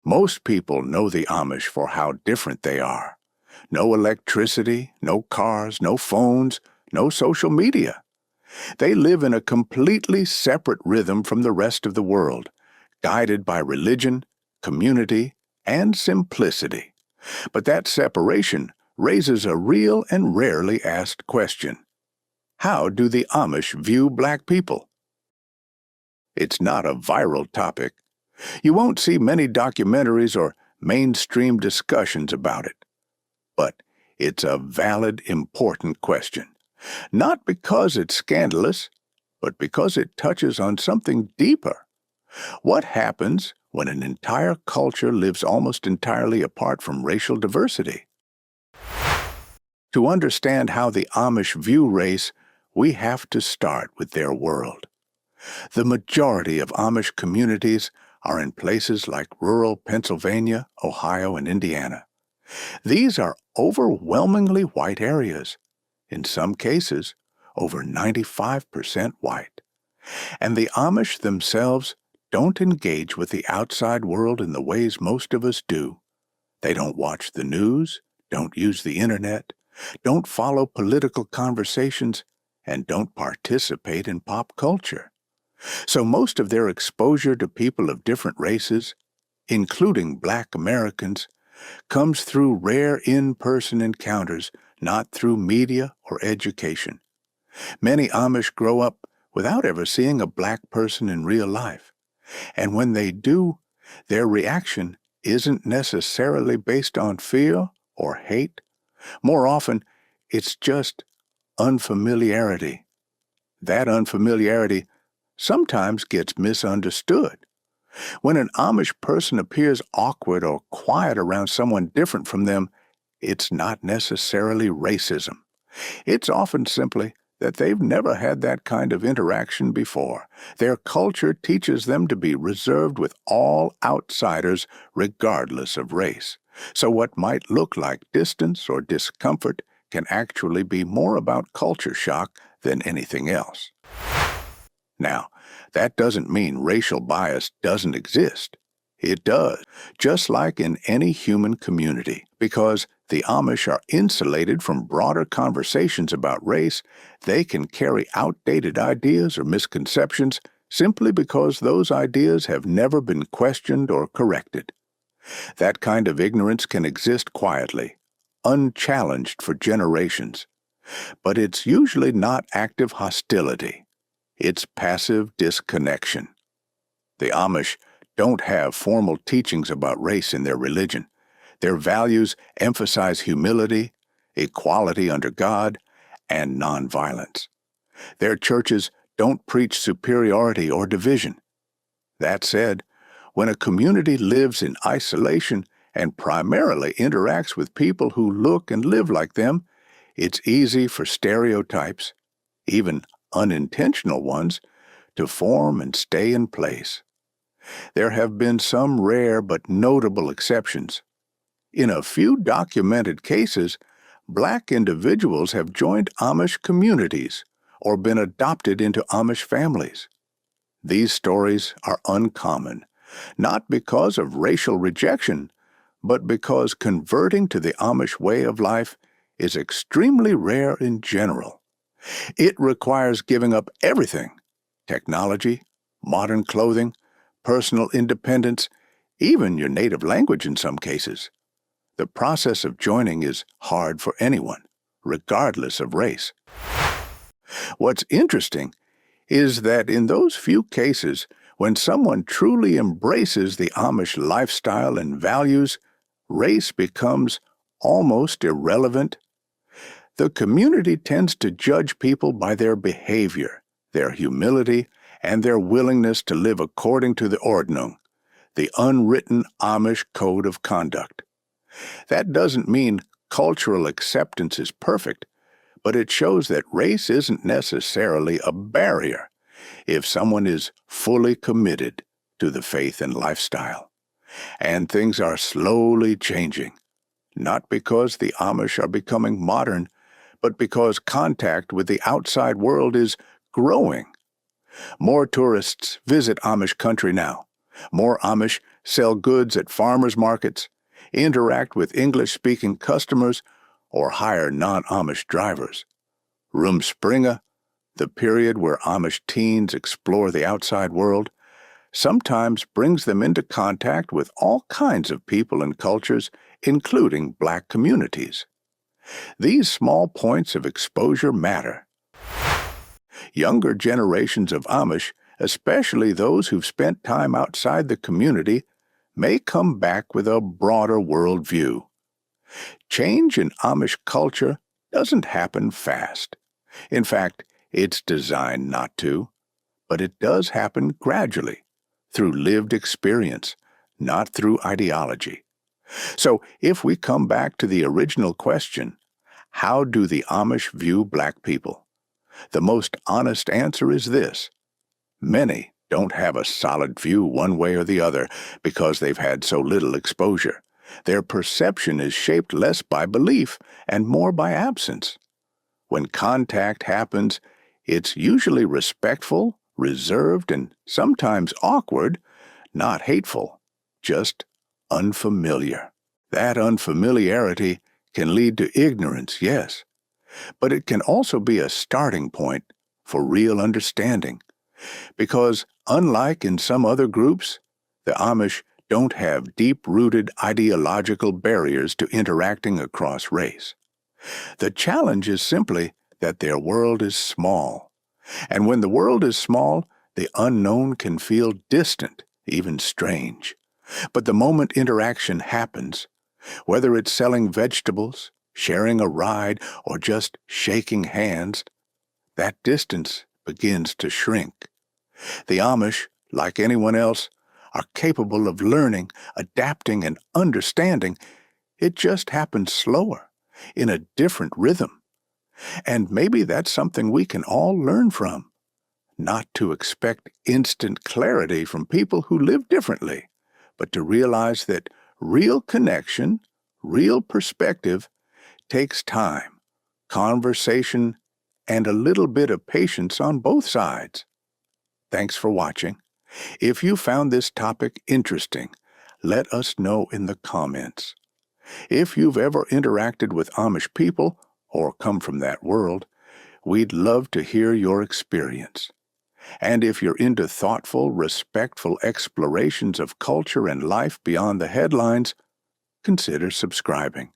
Most people know the Amish for how different they are. No electricity, no cars, no phones, no social media. They live in a completely separate rhythm from the rest of the world, guided by religion, community, and simplicity. But that separation raises a real and rarely asked question. How do the Amish view black people? It's not a viral topic. You won't see many documentaries or mainstream discussions about it. But it's a valid, important question. Not because it's scandalous, but because it touches on something deeper. What happens when an entire culture lives almost entirely apart from racial diversity? To understand how the Amish view race, we have to start with their world. The majority of Amish communities are in places like rural Pennsylvania, Ohio, and Indiana. These are overwhelmingly white areas, in some cases over 95% white. And the Amish themselves don't engage with the outside world in the ways most of us do. They don't watch the news, don't use the internet, don't follow political conversations, and don't participate in pop culture. So most of their exposure to people of different races, including Black Americans, comes through rare in-person encounters, not through media or education. Many Amish grow up without ever seeing a black person in real life, and when they do, their reaction isn't necessarily based on fear or hate. More often, it's just unfamiliarity. That unfamiliarity sometimes gets misunderstood. When an Amish person appears awkward or quiet around someone different from them, it's not necessarily racism. It's often simply that they've never had that kind of interaction before. Their culture teaches them to be reserved with all outsiders regardless of race. So what might look like distance or discomfort can actually be more about culture shock than anything else. Now, that doesn't mean racial bias doesn't exist. It does, just like in any human community. Because the Amish are insulated from broader conversations about race, they can carry outdated ideas or misconceptions simply because those ideas have never been questioned or corrected. That kind of ignorance can exist quietly, unchallenged for generations. But it's usually not active hostility. It's passive disconnection. The Amish don't have formal teachings about race in their religion. Their values emphasize humility, equality under God, and nonviolence. Their churches don't preach superiority or division. That said, when a community lives in isolation and primarily interacts with people who look and live like them, it's easy for stereotypes, even unintentional ones, to form and stay in place. There have been some rare but notable exceptions. In a few documented cases, Black individuals have joined Amish communities or been adopted into Amish families. These stories are uncommon, not because of racial rejection, but because converting to the Amish way of life is extremely rare in general. It requires giving up everything: technology, modern clothing, personal independence, even your native language in some cases. The process of joining is hard for anyone, regardless of race. What's interesting is that in those few cases, when someone truly embraces the Amish lifestyle and values, race becomes almost irrelevant. The community tends to judge people by their behavior, their humility, and their willingness to live according to the Ordnung, the unwritten Amish code of conduct. That doesn't mean cultural acceptance is perfect, but it shows that race isn't necessarily a barrier if someone is fully committed to the faith and lifestyle. And things are slowly changing, not because the Amish are becoming modern, but because contact with the outside world is growing. More tourists visit Amish country now, More Amish sell goods at farmers markets, interact with English-speaking customers, or hire non-Amish drivers. Rumspringa, the period where Amish teens explore the outside world, sometimes brings them into contact with all kinds of people and cultures, including Black communities. These small points of exposure matter. Younger generations of Amish, especially those who've spent time outside the community, may come back with a broader worldview. Change in Amish culture doesn't happen fast. In fact, it's designed not to, but it does happen gradually, through lived experience, not through ideology. So, if we come back to the original question, how do the Amish view Black people? The most honest answer is this: many don't have a solid view one way or the other because they've had so little exposure. Their perception is shaped less by belief and more by absence. When contact happens, it's usually respectful, reserved, and sometimes awkward, not hateful, just unfamiliar. That unfamiliarity can lead to ignorance, yes, but it can also be a starting point for real understanding. Because, unlike in some other groups, the Amish don't have deep-rooted ideological barriers to interacting across race. The challenge is simply that their world is small. And when the world is small, the unknown can feel distant, even strange. But the moment interaction happens, whether it's selling vegetables, sharing a ride, or just shaking hands, that distance begins to shrink. The Amish, like anyone else, are capable of learning, adapting, and understanding. It just happens slower, in a different rhythm. And maybe that's something we can all learn from. Not to expect instant clarity from people who live differently, but to realize that real connection, real perspective, takes time, conversation, and a little bit of patience on both sides. Thanks for watching. If you found this topic interesting, let us know in the comments. If you've ever interacted with Amish people or come from that world, we'd love to hear your experience. And if you're into thoughtful, respectful explorations of culture and life beyond the headlines, consider subscribing.